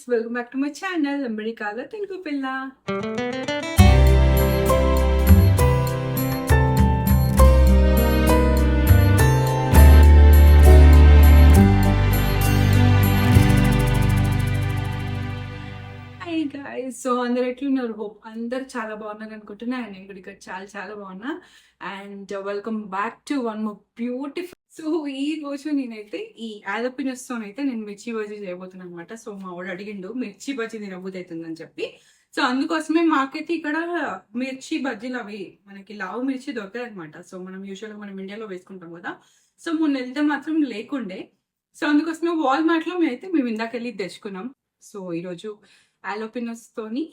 Welcome back to my channel అమెరికాలో తెలుగు పిల్ల. Hi guys, so అందరు ఎట్లున్నారు? హోప్ అందరు చాలా బాగున్నారు అనుకుంటున్నా. అండ్ నేను కూడా ఇక్కడ చాలా చాలా బాగున్నా. And welcome back to one more beautiful. So ఈ రోజు నేనైతే ఈ ఆలపినస్తో అయితే నేను మిర్చి బజ్జీ చేయబోతున్నాను అనమాట. సో మా వాడు అడిగిండు మిర్చి బజ్జీ తినబుద్ధి అవుతుందని చెప్పి. సో అందుకోసమే మాకైతే ఇక్కడ మిర్చి బజ్జీలు అవి మనకి లావు మిర్చి దొరకదు అనమాట. సో మనం యూజువల్గా మనం ఇండియాలో వేసుకుంటాం కదా. సో మొన్న వెళ్తే మాత్రం లేకుండే. సో అందుకోసమే వాల్మార్ట్లో మేము ఇందాక వెళ్ళి తెచ్చుకున్నాం. సో ఈరోజు ఆలోపినస్తోని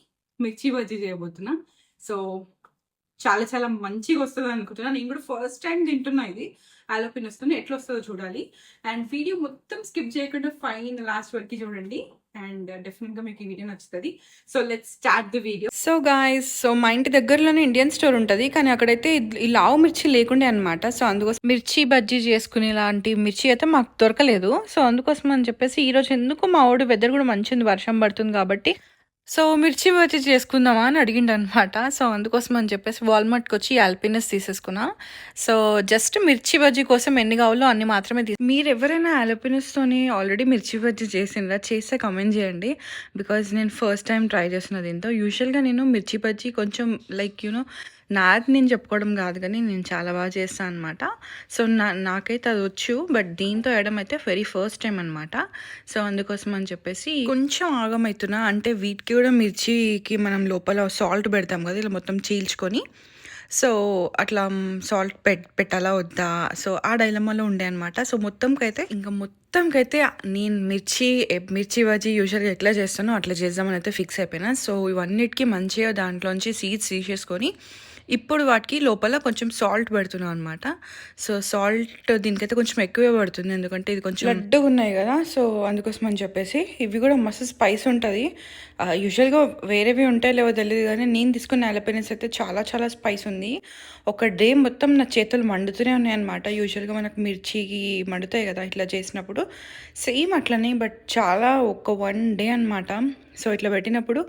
మిర్చి బజ్జీ చేయబోతున్నా. సో చాలా చాలా మంచిగా వస్తుంది అనుకుంటున్నా. నేను కూడా ఫస్ట్ టైం తింటున్నా ఇది ఆలోపినస్తోని. ఎట్లా వస్తుందో చూడాలి. అండ్ వీడియో మొత్తం స్కిప్ చేయకుండా ఫైన్ లాస్ట్ వరకు చూడండి. అండ్ డెఫినెట్గా మీకు ఈ వీడియో నచ్చుతుంది. So let's start the video. So guys, so మా ఇంటి దగ్గరలోనే ఇండియన్ స్టోర్ ఉంటుంది, కానీ అక్కడైతే ఈ లావు మిర్చి లేకుండే అనమాట. సో అందుకోసం మిర్చి బజ్జీ చేసుకునే లాంటి మిర్చి అయితే మాకు దొరకలేదు. సో అందుకోసం అని చెప్పేసి ఈరోజు ఎందుకు మా వాడు వెదర్ కూడా మంచిది, వర్షం పడుతుంది కాబట్టి సో మిర్చి బజ్జీ చేసుకుందామా అని అడిగిండు అనమాట. సో అందుకోసం అని చెప్పేసి వాల్మార్ట్కి వచ్చి ఆల్పినస్ తీసేసుకున్నా. సో జస్ట్ మిర్చి బజ్జీ కోసం ఎన్ని కావాలో అన్ని మాత్రమే మీరు ఎవరైనా ఆల్పినస్తోని ఆల్రెడీ మిర్చి బజ్జీ చేసిండ్రా? చేస్తే కమెంట్ చేయండి. బికాజ్ నేను ఫస్ట్ టైం ట్రై చేస్తున్నా దీంతో. యూజువల్గా నేను మిర్చి బజ్జీ కొంచెం లైక్ నాది నేను చెప్పుకోవడం కాదు, కానీ నేను చాలా బాగా చేస్తాను అనమాట. సో నాకైతే అది వచ్చు, బట్ దీంతో వేయడం అయితే వెరీ ఫస్ట్ టైం అనమాట. సో అందుకోసం అని చెప్పేసి కొంచెం ఆగమవుతున్నా. అంటే వీటికి కూడా మిర్చికి మనం లోపల సాల్ట్ పెడతాం కదా, ఇలా మొత్తం చీల్చుకొని. సో అట్లా సాల్ట్ పెట్టాలా వద్దా, సో ఆ డైలమాలో ఉండే అనమాట. సో మొత్తంకైతే నేను మిర్చి బజ్జీ యూజువల్గా ఎట్లా చేస్తానో అట్లా చేద్దామని అయితే ఫిక్స్ అయిపోయినా. సో ఇవన్నిటికీ మంచిగా దాంట్లోంచి సీడ్స్ తీసేసుకొని ఇప్పుడు వాటికి లోపల కొంచెం సాల్ట్ పెడుతున్నాం అనమాట. సో సాల్ట్ దీనికైతే కొంచెం ఎక్కువే పడుతుంది, ఎందుకంటే ఇది కొంచెం లడ్డుగా ఉన్నాయి కదా. సో అందుకోసం అని చెప్పేసి ఇవి కూడా మస్తు స్పైస్ ఉంటుంది. యూజువల్గా వేరేవి ఉంటాయి లేవో తెలియదు, కానీ నేను తీసుకున్న ఆలపినస్ అయితే చాలా చాలా స్పైస్ ఉంది. ఒక డే మొత్తం నా చేతులు మండుతూనే ఉన్నాయన్నమాట. యూజువల్గా మనకు మిర్చికి మండుతాయి కదా ఇట్లా చేసినప్పుడు, సేమ్ అట్లనే, బట్ చాలా ఒక 1 డే అనమాట. సో ఇట్లా పెట్టినప్పుడు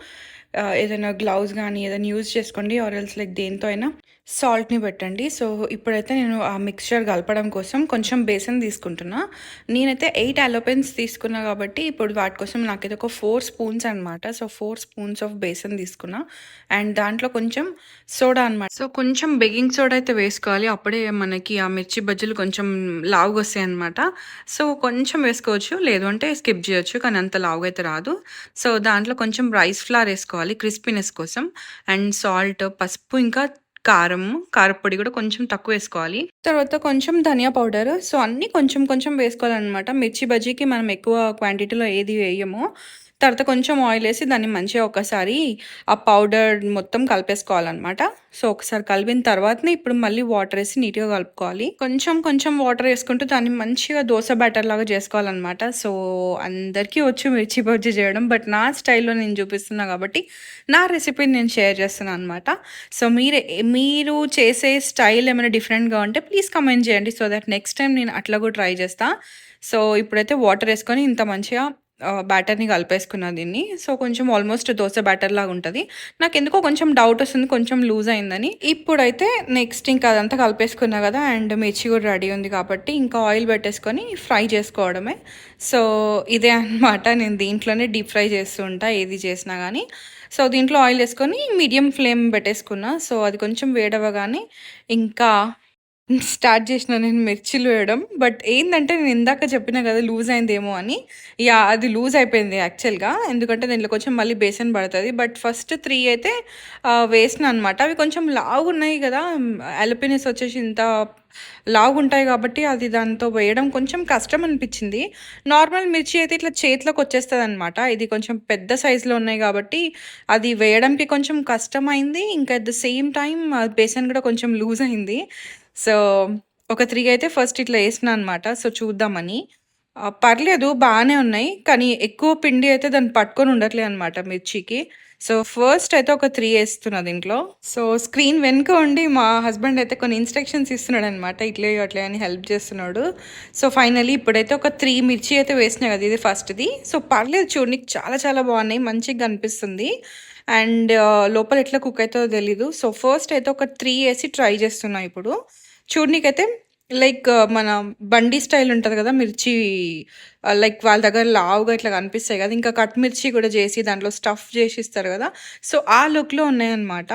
ఏదైనా గ్లౌజ్ కానీ ఏదైనా యూజ్ చేసుకోండి, ఆర్ ఎల్స్ లైక్ దేంతో అయినా సాల్ట్ని పెట్టండి. సో ఇప్పుడైతే నేను ఆ మిక్స్చర్ కలపడం కోసం కొంచెం బేసన్ తీసుకుంటున్నా. నేనైతే 8 ఆలోపెన్స్ తీసుకున్నా కాబట్టి ఇప్పుడు వాటి కోసం నాకైతే ఒక 4 స్పూన్స్ అనమాట. సో 4 స్పూన్స్ ఆఫ్ బేసన్ తీసుకున్నా. అండ్ దాంట్లో కొంచెం సోడా అనమాట. సో కొంచెం బేకింగ్ సోడా అయితే వేసుకోవాలి, అప్పుడే మనకి ఆ మిర్చి బజ్జీలు కొంచెం లావుగా వస్తాయి అనమాట. సో కొంచెం వేసుకోవచ్చు, లేదు అంటే స్కిప్ చేయొచ్చు, కానీ అంత లావుగా అయితే రాదు. సో దాంట్లో కొంచెం రైస్ ఫ్లవర్ వేసుకోవాలి క్రిస్పీనెస్ కోసం. అండ్ సాల్ట్, పసుపు, ఇంకా కారపొడి కూడా కొంచెం తక్కువ వేసుకోవాలి. తర్వాత కొంచెం ధనియా పౌడర్. సో అన్నీ కొంచెం కొంచెం వేసుకోవాలన్నమాట. మిర్చి బజ్జీకి మనం ఎక్కువ క్వాంటిటీలో ఏది వేయము. తర్వాత కొంచెం ఆయిల్ వేసి దాన్ని మంచిగా ఒకసారి ఆ పౌడర్ మొత్తం కలిపేసుకోవాలన్నమాట. సో ఒకసారి కలిపిన తర్వాతనే ఇప్పుడు మళ్ళీ వాటర్ వేసి నీట్గా కలుపుకోవాలి. కొంచెం కొంచెం వాటర్ వేసుకుంటూ దాన్ని మంచిగా దోశ బ్యాటర్ లాగా చేసుకోవాలన్నమాట. సో అందరికీ వచ్చు మిర్చి బజ్జీ చేయడం, బట్ నా స్టైల్లో నేను చూపిస్తున్నా కాబట్టి నా రెసిపీని నేను షేర్ చేస్తున్నాను అనమాట. సో మీరు చేసే స్టైల్ ఏమైనా డిఫరెంట్గా ఉంటే ప్లీజ్ కమెంట్ చేయండి, సో దట్ నెక్స్ట్ టైం నేను అట్లా కూడా ట్రై చేస్తాను. సో ఇప్పుడైతే వాటర్ వేసుకొని ఇంత మంచిగా బ్యాటర్ని కలిపేసుకున్నా దీన్ని. సో కొంచెం ఆల్మోస్ట్ దోశ బ్యాటర్ లాగా ఉంటుంది. నాకు ఎందుకో కొంచెం డౌట్ వస్తుంది కొంచెం లూజ్ అయిందని. ఇప్పుడైతే నెక్స్ట్ ఇంకా అదంతా కలిపేసుకున్నా కదా, అండ్ మిర్చి కూడా రెడీ ఉంది కాబట్టి ఇంకా ఆయిల్ పెట్టేసుకొని ఫ్రై చేసుకోవడమే. సో ఇదే అనమాట, నేను దీంట్లోనే డీప్ ఫ్రై చేస్తూ ఉంటా ఏది చేసినా కానీ. సో దీంట్లో ఆయిల్ వేసుకొని మీడియం ఫ్లేమ్ పెట్టేసుకున్నా. సో అది కొంచెం వేడవగానే ఇంకా స్టార్ట్ చేసిన నేను మిర్చిలు వేయడం. బట్ ఏంటంటే నేను ఇందాక చెప్పినా కదా లూజ్ అయిందేమో అని, అది లూజ్ అయిపోయింది యాక్చువల్గా, ఎందుకంటే దీంట్లో కొంచెం మళ్ళీ బేసన్ పడుతుంది. బట్ ఫస్ట్ 3 అయితే వేసిన అనమాట. అవి కొంచెం లావు ఉన్నాయి కదా, ఆలపినస్ వచ్చేసి ఇంత లావు ఉంటాయి కాబట్టి అది దాంతో వేయడం కొంచెం కష్టం అనిపించింది. నార్మల్ మిర్చి అయితే ఇట్లా చేతిలోకి వచ్చేస్తుంది అనమాట. ఇది కొంచెం పెద్ద సైజులో ఉన్నాయి కాబట్టి అది వేయడానికి కొంచెం కష్టమైంది. ఇంకా at the same time besan కూడా కొంచెం లూజ్ అయింది. సో ఒక 3 అయితే ఫస్ట్ ఇట్లా వేసిన అనమాట. సో చూద్దామని. పర్లేదు బాగానే ఉన్నాయి, కానీ ఎక్కువ పిండి అయితే దాన్ని పట్టుకొని ఉండట్లేదు అనమాట మిర్చికి. సో, ఫస్ట్ అయితే ఒక 3 ఏస్తున్నా దీంట్లో. సో, స్క్రీన్ వెనుక ఉండి మా హస్బెండ్ అయితే కొన్ని ఇన్‌స్ట్రక్షన్స్ ఇస్తున్నాడనమాట. ఇట్లెయి, అట్లెయి అని హెల్ప్ చేస్తున్నాడు. సో, ఫైనల్లీ ఇప్పుడైతే ఒక 3 మిర్చి అయితే వేసినా కదా! ఇది ఫస్ట్‌ది. సో, పర్లేదు చూడనీకి చాలా చాలా బాగున్నాయి. మంచిగా కనిపిస్తుంది. అండ్ లోపల ఎట్లా కుక్ అయితదో తెలీదు. సో, ఫస్ట్ అయితే ఒక 3 ఏసి ట్రై చేస్తున్నా ఇప్పుడు. చూడనీకైతే లైక్ మన బండి స్టైల్ ఉంటది కదా! మిర్చి లైక్ వాళ్ళ దగ్గర లావుగా ఇట్లా కనిపిస్తాయి కదా! ఇంకా కట్ మిర్చి కూడా చేసి దాంట్లో స్టఫ్ చేసి ఇస్తారు కదా! సో, ఆ లుక్‌లో ఉన్నాయన్నమాట.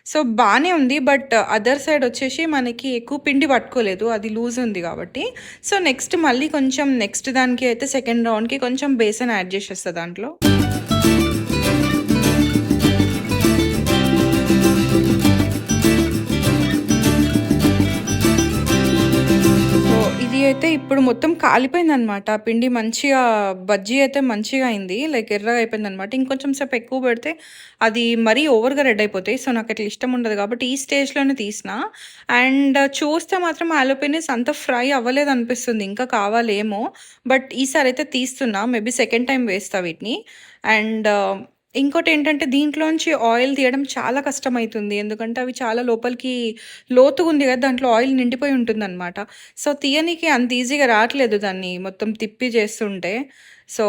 సో, బానే ఉంది. బట్ అదర్ సైడ్ వచ్చేసి మనకి ఎక్కువ పిండి పట్టుకోలేదు. అది లూజ్ ఉంది కాబట్టి. సో, నెక్స్ట్ మళ్ళీ కొంచెం నెక్స్ట్ దానికి అయితే సెకండ్ రౌండ్‌కి కొంచెం బేసన్ యాడ్ చేసేస్తా దాంట్లో. సో, ఇది అయితే ఇప్పుడు మొత్తం కాలిపోయిందనమాట. ఆ పిండి మంచిగా బజ్జీ అయితే మంచిగా అయింది. లైక్ ఎర్రగా అయిపోయిందనమాట. ఇంకొంచెం సేపు ఎక్కువ పెడితే అది మరీ ఓవర్‌గా రెడ్ అయిపోతాయి. సో, నాకట్లా ఇష్టం ఉండదు కాబట్టి ఈ స్టేజ్‌లోనే తీసిన. అండ్ చూస్తే మాత్రం ఆలోపెనిస్ అంత ఫ్రై అవ్వలేదనిపిస్తుంది. ఇంకా కావాలేమో! బట్ ఈసారైతే తీస్తున్నా. మేబీ సెకండ్ టైమ్ వేస్తా వీటిని. అండ్ ఇంకోటేంటంటే దీంట్లోంచి ఆయిల్ తీయడం చాలా కష్టమైతుంది. ఎందుకంటే అవి చాలా లోపలికి లోతుగుంది కదా! దాంట్లో ఆయిల్ నిండిపోయి ఉంటుందనమాట. సో, తీయనీకి అంత ఈజీగా రాట్లేదు దాన్ని మొత్తం తిప్పి చేస్తుంటే. సో,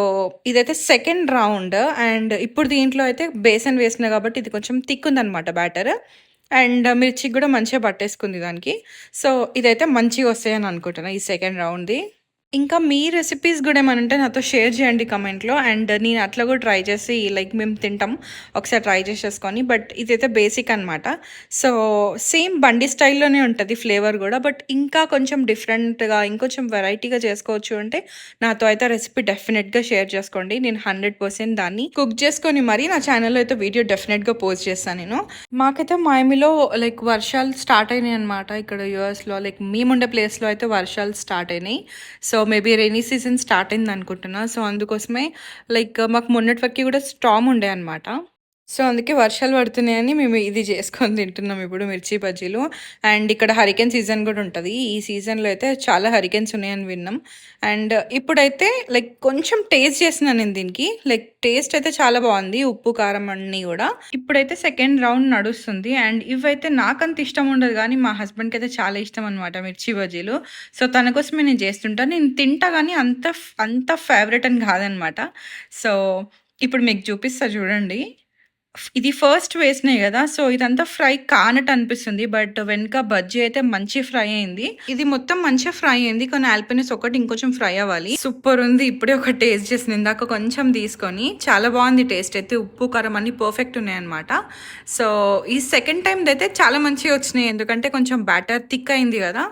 ఇదైతే సెకండ్ రౌండ్. అండ్ ఇప్పుడు దీంట్లో అయితే బేసన్ వేసినా కాబట్టి ఇది కొంచెం థిక్ ఉందనమాట బ్యాటర్. అండ్ మిర్చికి కూడా మంచిగా పట్టేసుకుంది దానికి. సో, ఇదైతే మంచిగొస్తాయని అనుకుంటున్నా ఈ సెకండ్ రౌండ్‌ది. ఇంకా మీ రెసిపీస్ గూడా ఏమైనా ఉంటే నాతో షేర్ చేయండి కమెంట్‌లో. అండ్ నేను అట్లా కూడా ట్రై చేసి లైక్ మేము తింటాం. ఒకసారి ట్రై చేసేసుకొని. బట్ ఇదైతే బేసిక్ అనమాట. సో, సేమ్ బండి స్టైల్‌లోనే ఉంటది ఫ్లేవర్ గూడా. బట్ ఇంకా కొంచెం డిఫరెంట్‌గా ఇంకొంచెం వెరైటీగా చేసుకోవచ్చు అంటే నాతో అయితే రెసిపీ డెఫినిట్‌గా షేర్ చేసుకోండి. నేను 100% దాన్ని కుక్ చేసుకొని మరీ నా ఛానల్‌లో అయితే వీడియో డెఫినిట్‌గా పోస్ట్ చేస్తాను నేను. మాకైతే మయామిలో లైక్ వర్షాలు స్టార్ట్ అయినాయన్నమాట. ఇక్కడ యూఎస్‌లో లైక్ మేముండే ప్లేస్‌లో అయితే వర్షాలు స్టార్ట్ అయినాయి. So, maybe rainy season start అయిందనుకుంటున్నా. సో, అందుకోసమే లైక్ మాకు మొన్నటి వరకి కూడా స్టార్మ్ ఉండే అనమాట. సో, అందుకే వర్షాలు పడుతున్నాయని మేము ఇది చేసుకొని తింటున్నాం ఇప్పుడు మిర్చి బజ్జీలు. అండ్ ఇక్కడ హరికేన్ సీజన్ కూడా ఉంటది. ఈ సీజన్‌లో అయితే చాలా హరికేన్స్ ఉన్నాయని విన్నాం. అండ్ ఇప్పుడైతే లైక్ కొంచెం టేస్ట్ చేసినా నేను దీనికి. లైక్ టేస్ట్ అయితే చాలా బాగుంది. ఉప్పు, కారం అన్నీ గూడా. ఇప్పుడైతే సెకండ్ రౌండ్ నడుస్తుంది. అండ్ ఇవైతే నాకంత ఇష్టం ఉండదు గానీ, మా హస్బెండ్‌కి అయితే చాలా ఇష్టం అనమాట మిర్చి బజ్జీలు. సో, తన కోసమే నేను చేస్తుంటా. నేను తింటా గానీ అంత ఫేవరెట్ అని కాదనమాట. సో, ఇప్పుడు మీకు చూపిస్తా చూడండి. ఇది ఫస్ట్ వేసినాయి గదా! సో, ఇదంతా ఫ్రై కానట్టు అనిపిస్తుంది. బట్ వెనక బజ్జీ అయితే మంచి ఫ్రై అయింది. ఇది మొత్తం మంచిగా ఫ్రై అయింది. కానీ ఆల్పినస్ ఒకటి ఇంకొంచెం ఫ్రై అవ్వాలి. సూపర్ ఉంది. ఇప్పుడే ఒక టేస్ట్ చేసిన ఇందాక కొంచెం తీసుకొని చాలా బాగుంది టేస్ట్ అయితే. ఉప్పు, కారం అన్నీ పర్ఫెక్ట్ ఉన్నాయన్నమాట. సో, ఈ సెకండ్ టైమ్‌దయితే చాలా మంచిగా వచ్చినాయి. ఎందుకంటే కొంచెం బ్యాటర్ థిక్ అయింది గదా!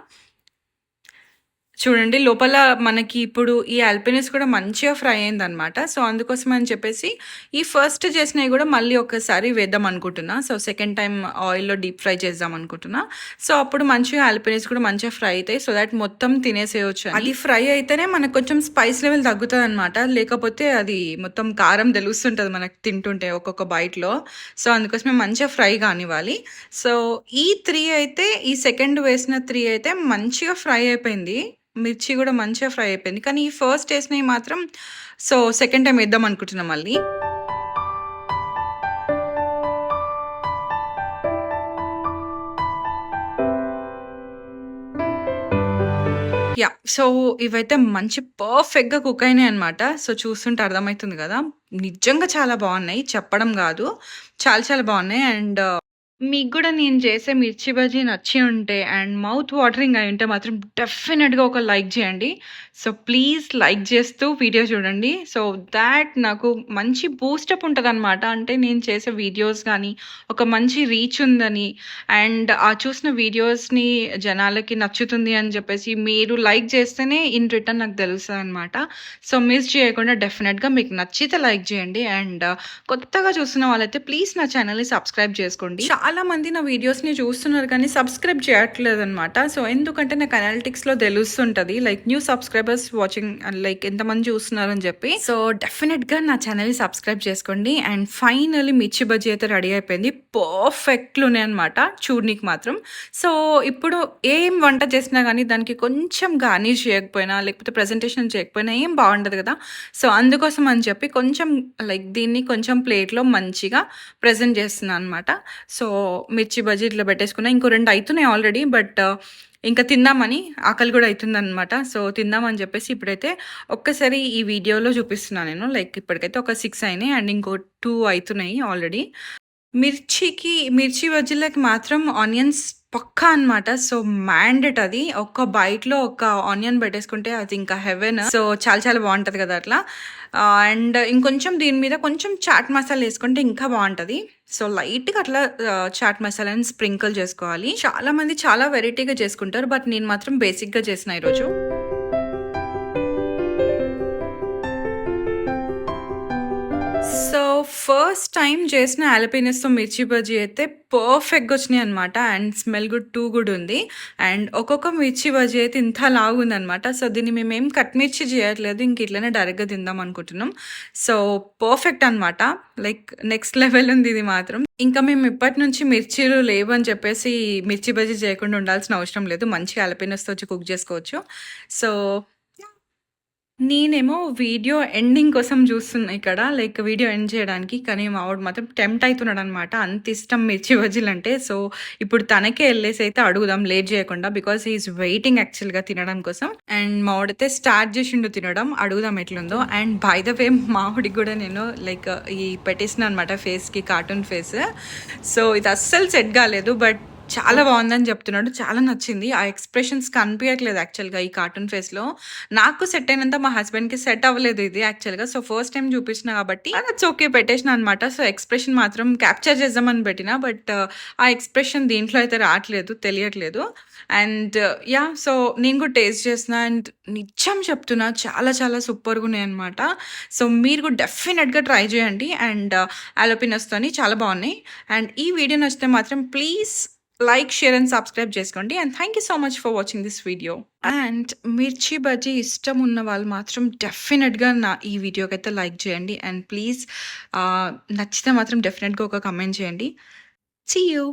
చూడండి లోపల మనకి ఇప్పుడు ఈ ఆల్పినస్ కూడా మంచిగా ఫ్రై అయిందనమాట. సో, అందుకోసం అని చెప్పేసి ఈ ఫస్ట్ చేసినవి కూడా మళ్ళీ ఒక్కసారి వేద్దాం అనుకుంటున్నా. సో, సెకండ్ టైమ్ ఆయిల్‌లో డీప్ ఫ్రై చేద్దాం అనుకుంటున్నా. సో, అప్పుడు మంచిగా ఆల్పినస్ కూడా మంచిగా ఫ్రై అయితాయి. సో దట్ మొత్తం తినేసేయొచ్చు అని. అది ఫ్రై అయితేనే మనకు కొంచెం స్పైస్ లెవెల్ తగ్గుతదనమాట. లేకపోతే అది మొత్తం కారం తెలుస్తుంటది మనకు తింటుంటే ఒక్కొక్క బైట్‌లో. సో, అందుకోసమే మంచిగా ఫ్రై కానివ్వాలి. సో, ఈ 3 అయితే ఈ సెకండ్ వేసిన 3 అయితే మంచిగా ఫ్రై అయిపోయింది. మిర్చి గూడా మంచిగా ఫ్రై అయిపోయింది. కానీ ఈ ఫస్ట్ ఏసినయి మాత్రం సో, సెకండ్ టైమ్ ఏద్దాం అనుకుంటున్నా మళ్ళీ. యాహ్! సో, ఇవైతే మంచి పర్ఫెక్ట్‌గా కుక్ అయినాయన్నమాట. సో, చూస్తుంటే అర్థమైతుంది గదా! నిజంగా చాలా బావున్నాయి. చెప్పడం గాదు. చాలా చాలా బావున్నాయి. అండ్ మీకు గూడా నేను చేసే మిర్చి బజ్జీ నచ్చి ఉంటే అండ్ మౌత్ వాటరింగ్ అయ్యుంటే మాత్రం డెఫినిట్‌గా ఒక లైక్ జేయండి. సో, ప్లీజ్ లైక్ జేస్తూ వీడియో చూడండి. సో, థాట్ నాకు మంచి బూస్టప్ ఉంటదనమాట. అంటే నేను చేసే వీడియోస్ గానీ, ఒక మంచి రీచ్ ఉందని అండ్ ఆ చూసిన వీడియోస్‌ని జనాలకి నచ్చుతుంది అని జెప్పేసి మీరు లైక్ చేస్తేనే ఇన్ రిటర్న్ నాకు తెలుస్తదనమాట. సో, మిస్ చేయకుండా డెఫినిట్‌గా మీకు నచ్చితే లైక్ జేయండి. అండ్ కొత్తగా చూస్తున్న వాళ్ళైతే ప్లీజ్ నా ఛానల్‌ని సబ్స్క్రైబ్ చేసుకోండి. చాలా చాలామంది నా వీడియోస్‌ని చూస్తున్నారు కానీ సబ్స్క్రైబ్ చేయట్లేదనమాట. సో, ఎందుకంటే నాకు అనలిటిక్స్‌లో తెలుస్తుంటది. Like new subscribers watching like ఎంతమంది చూస్తున్నారని చెప్పి. సో, డెఫినిట్‌గా నా ఛానెల్‌ని సబ్స్క్రైబ్ చేసుకోండి. అండ్ ఫైనల్లీ మిర్చి బజ్జీ అయితే రెడీ అయిపోయింది. పర్ఫెక్ట్‌గా ఉన్నాయన్నమాట చూడనీకి మాత్రం. సో, ఇప్పుడు ఏం వంట చేసినా గానీ దానికి కొంచెం గార్నిష్ చేయకపోయినా, లేకపోతే ప్రెజెంటేషన్ చేయకపోయినా ఏం బావుండదు గదా! సో, అందుకోసం అని చెప్పి కొంచెం లైక్ దీన్ని కొంచెం ప్లేట్‌లో మంచిగా ప్రెజెంట్ చేస్తున్నా అనమాట. సో, మిర్చి బజ్జీ ఇట్లా పెట్టేసుకున్నా. ఇంకో 2 అయితున్నాయి ఆల్రెడీ. బట్ ఇంకా తిందామని ఆకలి గూడా అయితుందనమాట. సో, తిందామని జెప్పేసి ఇప్పుడైతే ఒక్కసారి ఈ వీడియోలో చూపిస్తున్నా నేను. లైక్ ఇప్పటికైతే ఒక 6 అయినాయి అండ్ ఇంకో 2 అయితున్నాయి ఆల్రెడీ. మిర్చి బజ్జీలకి మాత్రం ఆనియన్స్ పక్కా అనమాట. సో, మ్యాండేట్ అది. ఒక్క బైట్‌లో ఒక ఆనియన్ పెట్టేసుకుంటే అది ఇంకా హెవెన్. సో, చాలా చాలా బావుంటది కదా! అట్లా. అండ్ ఇంకొంచెం దీని మీద కొంచెం చాట్ మసాలా యేసుకుంటే ఇంకా బావుంటది. సో, లైట్‌గా అట్లా చాట్ మసాలాని స్ప్రింకిల్ చేసుకోవాలి. చాలామంది చాలా వెరైటీగా చేసుకుంటారు. బట్ నేను మాత్రం బేసిక్‌గా చేసిన ఈరోజు. సో, ఫస్ట్ టైమ్ చేసిన హాలపీనోస్‌తో మిర్చి బజ్జీ అయితే పర్ఫెక్ట్‌గా వచ్చినాయనమాట. అండ్ స్మెల్ కూడా టూ గుడ్ ఉంది. అండ్ ఒక్కొక్క మిర్చి బజ్జీ అయితే ఇంత లావుందనమాట. సో, దీన్ని మేమేం కట్ మిర్చి చేయట్లేదు. ఇంక ఇట్లనే డైరెక్ట్‌గా తిందాం అనుకుంటున్నాం. సో, పర్ఫెక్ట్ అనమాట. లైక్ నెక్స్ట్ లెవెల్ ఉంది ఇది మాత్రం. ఇంకా మేము ఇప్పటి నుంచి మిర్చీలు లేవని చెప్పేసి మిర్చి బజ్జీ చేయకుండా ఉండాల్సిన అవసరం లేదు. మంచిగా హాలపీనోస్‌తో వచ్చి కుక్ చేసుకోవచ్చు. సో నేనేమో వీడియో ఎండింగ్ కోసం జూస్తున్నా ఇక్కడ. లైక్ వీడియో ఎండ్ చేయడానికి. కానీ మా వోడు మాత్రం టెంప్ట్ అయితున్నాడనమాట. అంత ఇష్టం మిర్చి బజ్జీలంటే. సో, ఇప్పుడు తనకే ఎళ్ళేసైతే అడుగుదాం లేట్ జేయకుండా. బికాజ్ హి ఈస్ వెయిటింగ్ యాక్చువల్‌గా తినడం కోసం. అండ్ మా వోడైతే స్టార్ట్ జేసిండు తినడం. అడుగుదాం ఎట్లుందో. అండ్ బై ద వే మా వోడికి గూడా నేను లైక్ ఈ పెట్టేసినా అనమాట ఫేస్‌కి కార్టూన్ ఫేస్. సో, ఇది అస్సలు సెట్ గాలేదు. బట్ చాలా బావుందని జెప్తున్నాడు. చాలా నచ్చింది. ఆ ఎక్స్‌ప్రెషన్స్ కనిపియట్లేదు యాక్చువల్‌గా ఈ కార్టూన్ ఫేస్‌లో. నాకు సెట్ అయినంత మా హస్బెండ్‌కి సెట్ అవ్వలేదు ఇది యాక్చువల్‌గా. సో, ఫస్ట్ టైమ్ చూపించిన కాబట్టి దట్స్ ఓకే పెట్టేసినా అనమాట. సో, ఎక్స్‌ప్రెషన్ మాత్రం క్యాప్చర్ చేద్దామని పెట్టినా. బట్ ఆ ఎక్స్‌ప్రెషన్ దీంట్లో అయితే రాట్లేదు. తెలియట్లేదు. And yeah! సో, నేను కూడా టేస్ట్ చేసిన అండ్ నిజం చెప్తున్నా చాలా చాలా సూపర్‌గున్నాయన్నమాట. సో, మీరు కూడా డెఫినెట్‌గా ట్రై చేయండి. అండ్ హాలపినోస్‌తోని చాలా బావున్నాయి. అండ్ ఈ వీడియో నచ్చితే మాత్రం please like, share and subscribe చేసుకోండి. And thank you so much for watching this video. And mirchi bajji ఇష్టం ఉన్న వాళ్ళు మాత్రం డెఫినెట్‌గా ఈ వీడియోకైతే లైక్ చేయండి. అండ్ ప్లీజ్ నచ్చితే మాత్రం డెఫినెట్‌గా ఒక కామెంట్ చేయండి. See you.